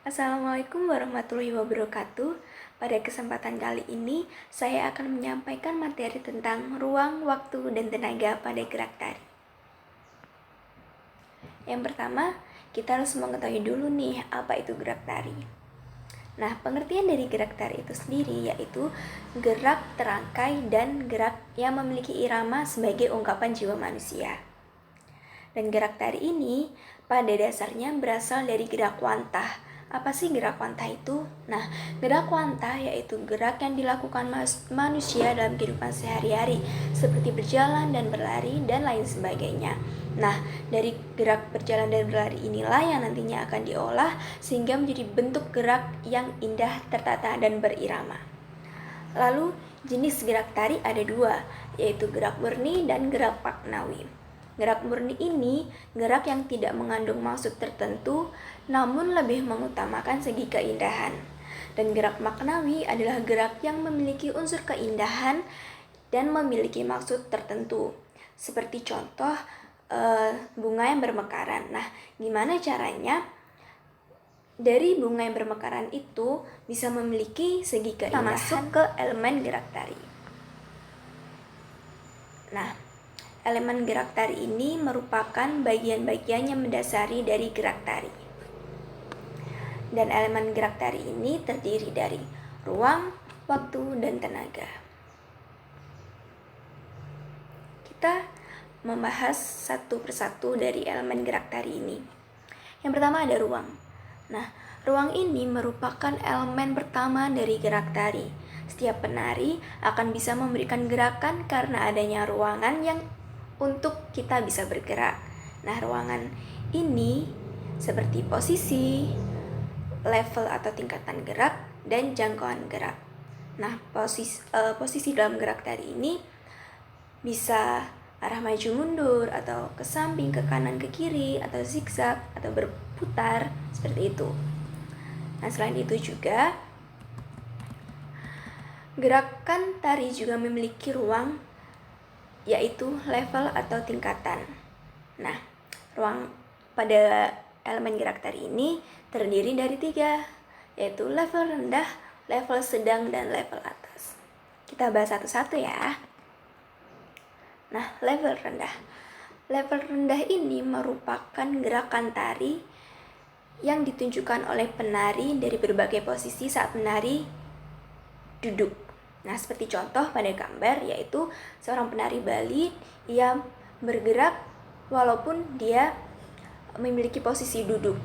Assalamualaikum warahmatullahi wabarakatuh. Pada kesempatan kali ini, saya akan menyampaikan materi tentang ruang, waktu, dan tenaga pada gerak tari. Yang pertama, kita harus mengetahui dulu nih, apa itu gerak tari. Nah, pengertian dari gerak tari itu sendiri yaitu gerak terangkai dan gerak yang memiliki irama sebagai ungkapan jiwa manusia. Dan gerak tari ini pada dasarnya berasal dari gerak wantah. Apa sih gerak wantah itu? Nah, gerak wantah yaitu gerak yang dilakukan manusia dalam kehidupan sehari-hari, seperti berjalan dan berlari dan lain sebagainya. Nah, dari gerak berjalan dan berlari inilah yang nantinya akan diolah sehingga menjadi bentuk gerak yang indah, tertata, dan berirama. Lalu, jenis gerak tari ada dua, yaitu gerak murni dan gerak maknawi. Gerak murni ini gerak yang tidak mengandung maksud tertentu, namun lebih mengutamakan segi keindahan. Dan gerak maknawi adalah gerak yang memiliki unsur keindahan dan memiliki maksud tertentu. Seperti contoh bunga yang bermekaran. Nah, gimana caranya dari bunga yang bermekaran itu bisa memiliki segi keindahan? Masuk ke elemen gerak tari. Nah, elemen gerak tari ini merupakan bagian-bagian yang mendasari dari gerak tari. Dan elemen gerak tari ini terdiri dari ruang, waktu, dan tenaga. Kita membahas satu persatu dari elemen gerak tari ini. Yang pertama ada ruang. Nah, ruang ini merupakan elemen pertama dari gerak tari. Setiap penari akan bisa memberikan gerakan karena adanya ruangan yang untuk kita bisa bergerak. Nah, ruangan ini seperti posisi, level atau tingkatan gerak, dan jangkauan gerak. Nah, posisi dalam gerak tari ini bisa arah maju mundur, atau ke samping, ke kanan, ke kiri, atau zigzag, atau berputar, seperti itu. Nah, selain itu juga gerakan tari juga memiliki ruang, yaitu level atau tingkatan. Nah, ruang pada elemen gerak tari ini terdiri dari 3, yaitu level rendah, level sedang, dan level atas. Kita bahas satu-satu ya. Nah, level rendah. Level rendah ini merupakan gerakan tari yang ditunjukkan oleh penari dari berbagai posisi saat menari duduk. Nah, seperti contoh pada gambar yaitu seorang penari Bali yang bergerak walaupun dia memiliki posisi duduk.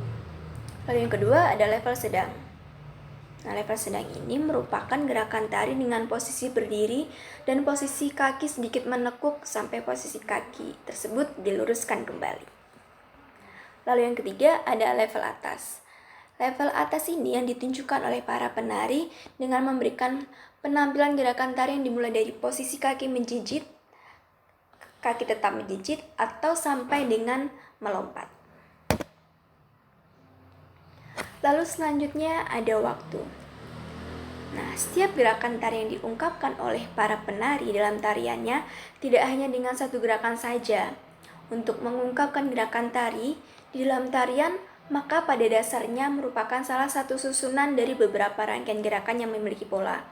Lalu yang kedua ada level sedang. Nah, level sedang ini merupakan gerakan tari dengan posisi berdiri dan posisi kaki sedikit menekuk sampai posisi kaki tersebut diluruskan kembali. Lalu yang ketiga ada level atas. Level atas ini yang ditunjukkan oleh para penari dengan memberikan penampilan gerakan tari yang dimulai dari posisi kaki menjijit, kaki tetap menjijit, atau sampai dengan melompat. Lalu selanjutnya ada waktu. Nah, setiap gerakan tari yang diungkapkan oleh para penari dalam tariannya tidak hanya dengan satu gerakan saja. Untuk mengungkapkan gerakan tari di dalam tarian, maka pada dasarnya merupakan salah satu susunan dari beberapa rangkaian gerakan yang memiliki pola.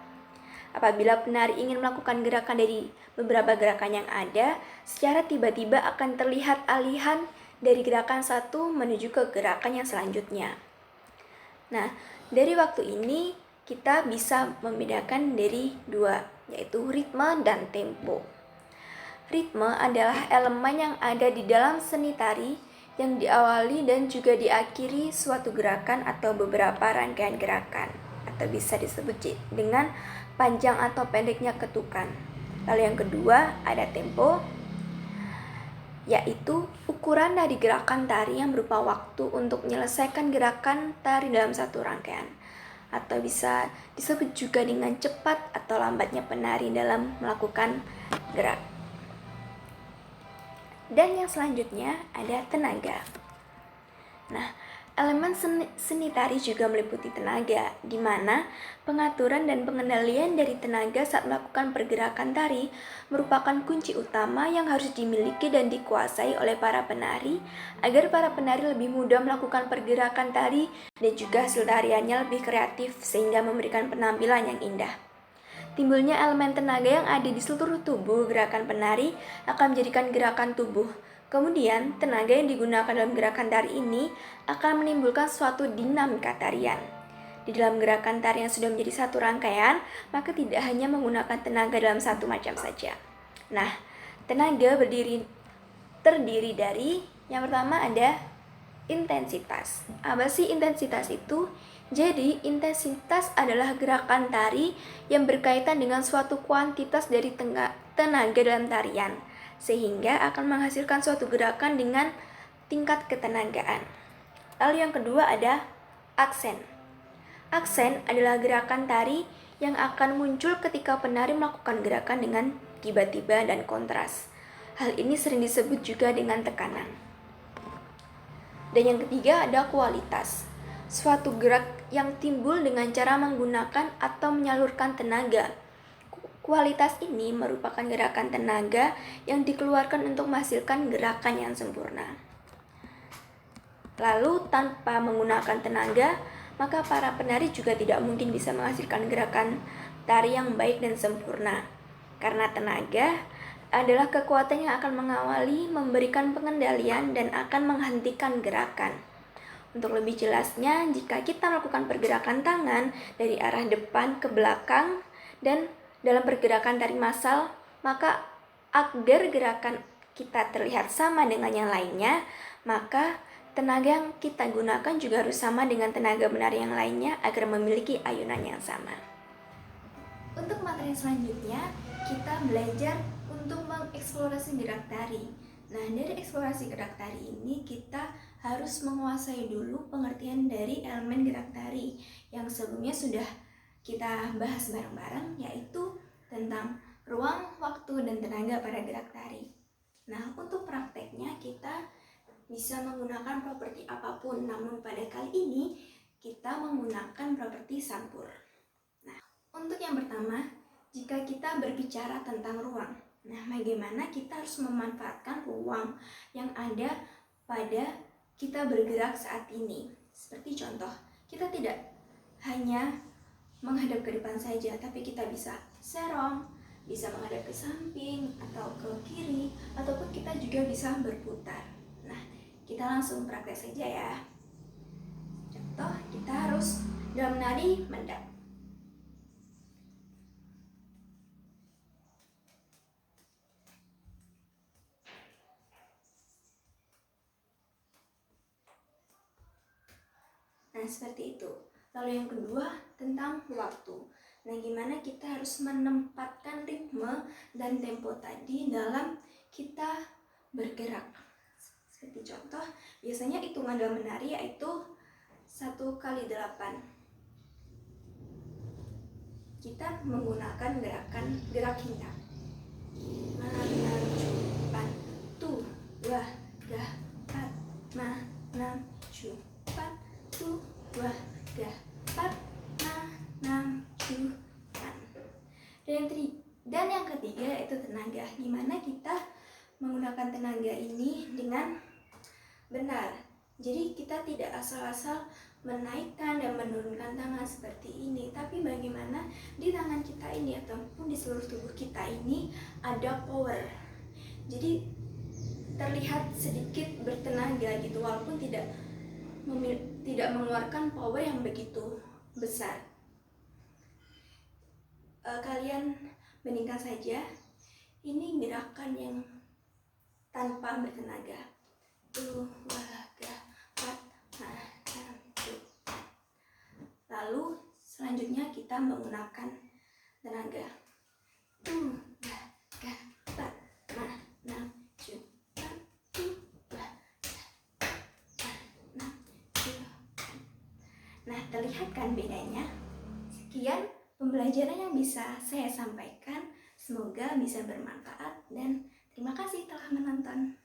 Apabila penari ingin melakukan gerakan dari beberapa gerakan yang ada, secara tiba-tiba akan terlihat alihan dari gerakan satu menuju ke gerakan yang selanjutnya. Nah, dari waktu ini kita bisa membedakan dari 2, yaitu ritme dan tempo. Ritme adalah elemen yang ada di dalam seni tari yang diawali dan juga diakhiri suatu gerakan atau beberapa rangkaian gerakan, atau bisa disebut dengan panjang atau pendeknya ketukan. Lalu yang kedua ada tempo, yaitu ukuran dari gerakan tari yang berupa waktu untuk menyelesaikan gerakan tari dalam satu rangkaian, atau bisa disebut juga dengan cepat atau lambatnya penari dalam melakukan gerak. Dan yang selanjutnya ada tenaga. Nah, Elemen seni tari juga meliputi tenaga, di mana pengaturan dan pengendalian dari tenaga saat melakukan pergerakan tari merupakan kunci utama yang harus dimiliki dan dikuasai oleh para penari, agar para penari lebih mudah melakukan pergerakan tari dan juga hasil tariannya lebih kreatif sehingga memberikan penampilan yang indah. Timbulnya elemen tenaga yang ada di seluruh tubuh gerakan penari akan menjadikan gerakan tubuh. Kemudian, tenaga yang digunakan dalam gerakan tari ini akan menimbulkan suatu dinamika tarian. Di dalam gerakan tari yang sudah menjadi satu rangkaian, maka tidak hanya menggunakan tenaga dalam satu macam saja. Nah, tenaga terdiri dari yang pertama ada intensitas. Apa sih intensitas itu? Jadi, intensitas adalah gerakan tari yang berkaitan dengan suatu kuantitas dari tenaga dalam tarian, sehingga akan menghasilkan suatu gerakan dengan tingkat ketenagaan. Lalu yang kedua ada aksen. Aksen adalah gerakan tari yang akan muncul ketika penari melakukan gerakan dengan tiba-tiba dan kontras. Hal ini sering disebut juga dengan tekanan. Dan yang ketiga ada kualitas. Suatu gerak yang timbul dengan cara menggunakan atau menyalurkan tenaga. Kualitas ini merupakan gerakan tenaga yang dikeluarkan untuk menghasilkan gerakan yang sempurna. Lalu tanpa menggunakan tenaga, maka para penari juga tidak mungkin bisa menghasilkan gerakan tari yang baik dan sempurna. Karena tenaga adalah kekuatan yang akan mengawali, memberikan pengendalian, dan akan menghentikan gerakan. Untuk lebih jelasnya, jika kita melakukan pergerakan tangan dari arah depan ke belakang dan dalam pergerakan tari massal, maka agar gerakan kita terlihat sama dengan yang lainnya, maka tenaga yang kita gunakan juga harus sama dengan tenaga penari yang lainnya agar memiliki ayunan yang sama. Untuk materi selanjutnya, kita belajar untuk mengeksplorasi gerak tari. Nah, dari eksplorasi gerak tari ini kita harus menguasai dulu pengertian dari elemen gerak tari yang sebelumnya sudah kita bahas bareng-bareng, yaitu tentang ruang, waktu, dan tenaga pada gerak tari. Nah, untuk prakteknya kita bisa menggunakan properti apapun, namun pada kali ini kita menggunakan properti sampur. Nah, untuk yang pertama, jika kita berbicara tentang ruang, nah bagaimana kita harus memanfaatkan ruang yang ada pada kita bergerak saat ini. Seperti contoh, kita tidak hanya menghadap ke depan saja, tapi kita bisa serong, bisa menghadap ke samping atau ke kiri, ataupun kita juga bisa berputar. Nah, kita langsung praktek saja ya. Contoh, kita harus dalam menari mendap. Nah, seperti itu. Lalu yang kedua, tentang waktu. Nah, gimana kita harus menempatkan ritme dan tempo tadi dalam kita bergerak. Seperti contoh, biasanya hitungan dalam menari yaitu 1 kali 8. Kita menggunakan gerak hinggap. 5, 6, 7, 8, 2, 3, 4, 5, 6, 7, 8, 2, 3, 4, 5, 6, 7, 8. Dan yang ketiga yaitu tenaga. Gimana kita menggunakan tenaga ini dengan benar. Jadi kita tidak asal-asal menaikkan dan menurunkan tangan seperti ini, tapi bagaimana di tangan kita ini ataupun di seluruh tubuh kita ini ada power. Jadi terlihat sedikit bertenaga gitu, walaupun tidak mengeluarkan power yang begitu besar. Kalian bandingkan saja, ini gerakan yang tanpa bertenaga. 2, 3, 4, 5, 6, 7. Lalu selanjutnya kita menggunakan tenaga. 2, 3, 4, 5, 6, 7, 8, 6, 7. Nah, terlihat kan bedanya? Sekian pembelajaran yang bisa saya sampaikan. Semoga bisa bermanfaat dan terima kasih telah menonton.